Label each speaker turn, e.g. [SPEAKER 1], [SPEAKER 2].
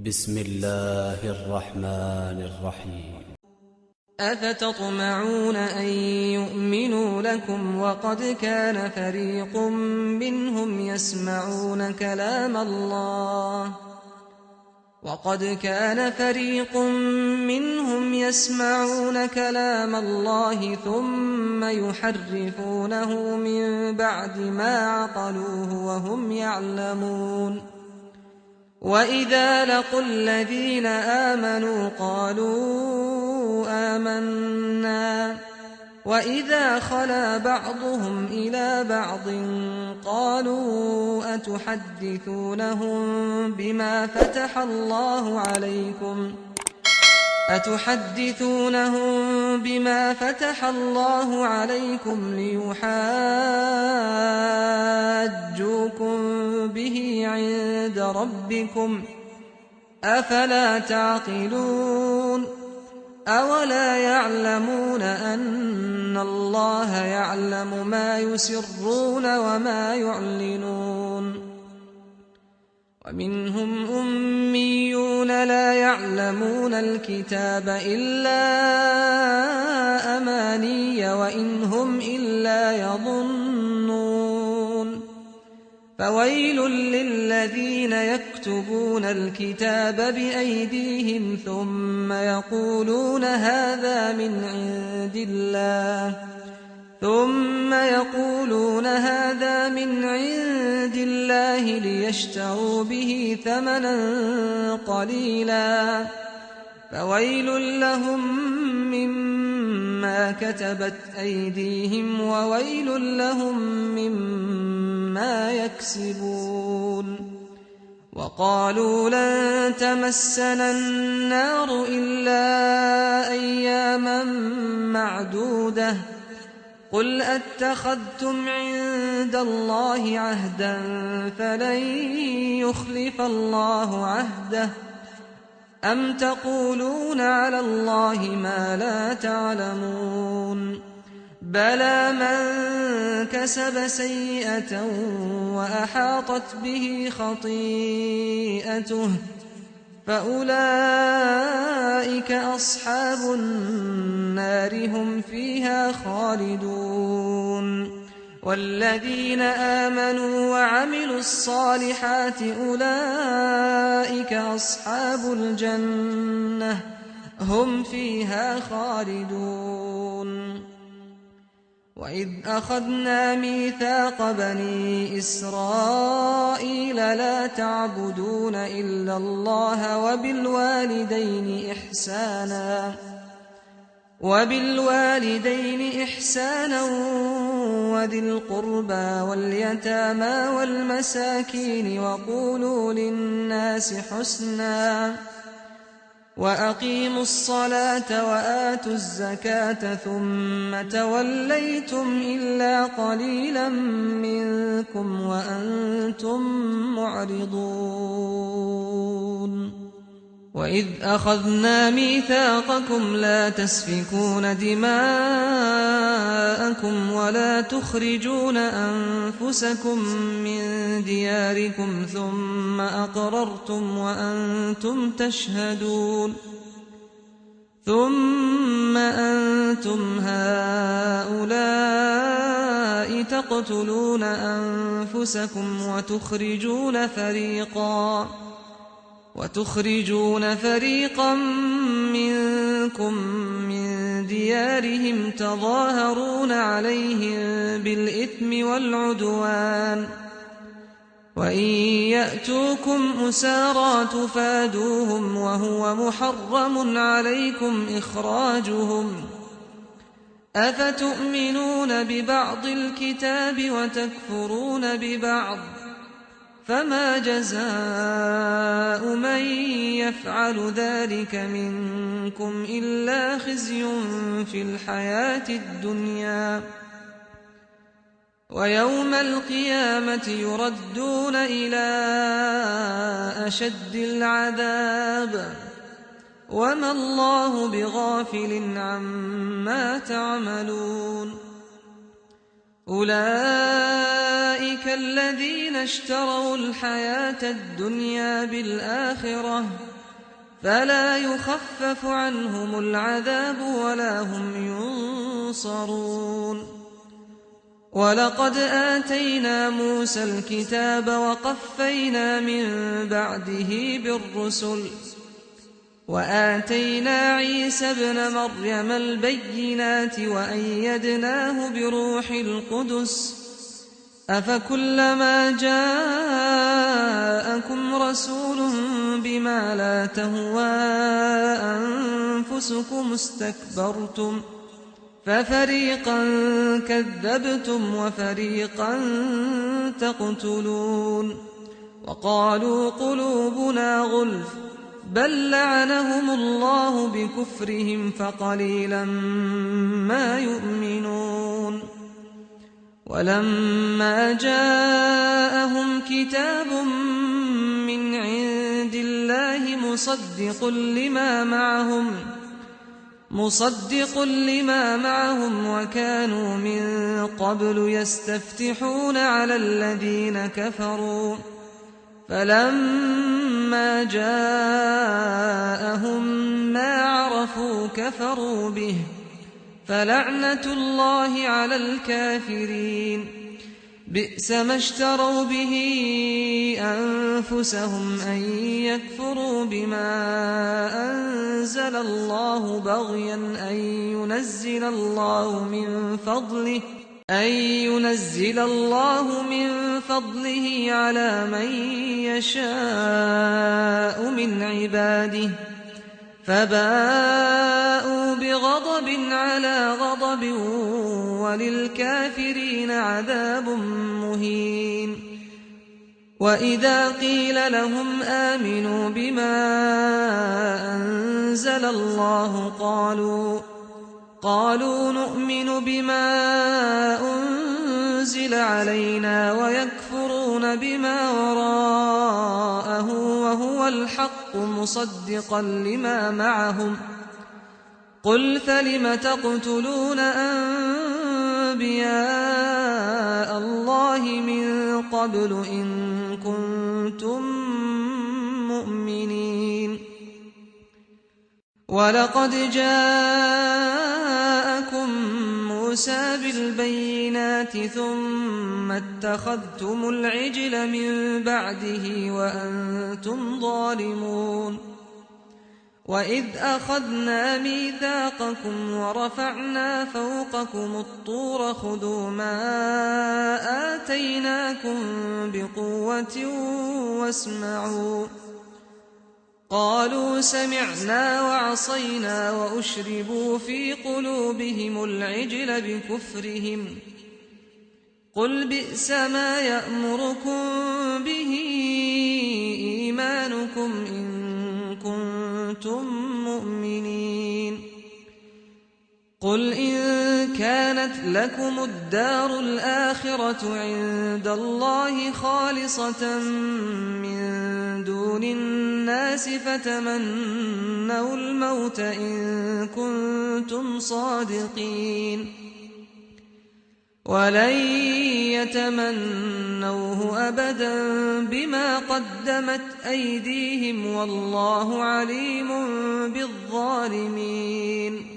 [SPEAKER 1] بسم الله الرحمن الرحيم.
[SPEAKER 2] أفتطمعون أن يؤمنوا لكم وقد كان فريق منهم يسمعون كلام الله ثم يحرفونه من بعد ما عقلوه وهم يعلمون. وإذا لقوا الذين آمنوا قالوا آمنا وإذا خلا بعضهم إلى بعض قالوا أتحدثونهم بما فتح الله عليكم ليحاجوكم به عند ربكم أفلا تعقلون. أولا يعلمون أن الله يعلم ما يسرون وما يعلنون. ومنهم أميون لا يعلمون الكتاب إلا أماني وإن هم إلا يظنون. فويل للذين يكتبون الكتاب بأيديهم ثم يقولون هذا من عند الله ليشتروا به ثمنا قليلا فويل لهم مما كتبت أيديهم وويل لهم مما يكسبون. وقالوا لن تمسنا النار إلا أياما معدودة قل أتخذتم عند الله عهدا فلن يخلف الله عهده أم تقولون على الله ما لا تعلمون. بلى من كسب سيئة وأحاطت به خطيئته فأولئك أصحاب النار هم فيها خالدون. والذين آمنوا وعملوا الصالحات أولئك أصحاب الجنة هم فيها خالدون. وإذ أخذنا ميثاق بني إسرائيل لا تعبدون إلا الله وبالوالدين إحسانا وذي القربى واليتامى والمساكين وقولوا للناس حسنا وأقيموا الصلاة وآتوا الزكاة ثم توليتم إلا قليلا منكم وأنتم معرضون. وإذ أخذنا ميثاقكم لا تسفكون دماءكم ولا تخرجون أنفسكم من دياركم ثم أقررتم وأنتم تشهدون. ثم أنتم هؤلاء تقتلون أنفسكم وتخرجون فريقا منكم من ديارهم تظاهرون عليهم بالإثم والعدوان وإن يأتوكم أسارى تفادوهم وهو محرم عليكم إخراجهم. أفتؤمنون ببعض الكتاب وتكفرون ببعض فما جزاء من يفعل ذلك منكم إلا خزي في الحياة الدنيا ويوم القيامة يردون إلى أشد العذاب وما الله بغافل عما تعملون. أولئك الذين اشتروا الحياة الدنيا بالآخرة فلا يخفف عنهم العذاب ولا هم ينصرون. ولقد آتينا موسى الكتاب وقفينا من بعده بالرسل وآتينا عيسى ابن مريم البينات وأيدناه بروح القدس أفكلما جاءكم رسول بما لا تهوى أنفسكم استكبرتم ففريقا كذبتم وفريقا تقتلون. وقالوا قلوبنا غلف بل لعنهم الله بكفرهم فقليلا ما يؤمنون. ولما جاءهم كتاب من عند الله مصدق لما معهم وكانوا من قبل يستفتحون على الذين كفروا فلما جاءهم ما عرفوا كفروا به فلعنة الله على الكافرين. بئس ما اشتروا به أنفسهم أن يكفروا بما أنزل الله بغيا أن ينزل الله من فضله على من يشاء من عباده فباءوا بغضب على غضب وللكافرين عذاب مهين. وإذا قيل لهم آمنوا بما أنزل الله قالوا نؤمن بما أنزل علينا ويكفرون بما وراءه وهو الحق مصدقا لما معهم. قل فلم تقتلون أنبياء الله من قبل إن كنتم مؤمنين. ولقد جاءكم موسى بالبينات ثم اتخذتم العجل من بعده وأنتم ظالمون. وإذ أخذنا ميثاقكم ورفعنا فوقكم الطور خذوا ما آتيناكم بقوة واسمعوا قالوا سمعنا وعصينا وأشربوا في قلوبهم العجل بكفرهم. قل بئس ما يأمركم به إيمانكم إن كنتم مؤمنين. قل إن كانت لكم الدار الآخرة عند الله خالصة من دون الناس فتمنوا الموت إن كنتم صادقين ولن يتمنوه أبدا بما قدمت أيديهم والله عليم بالظالمين.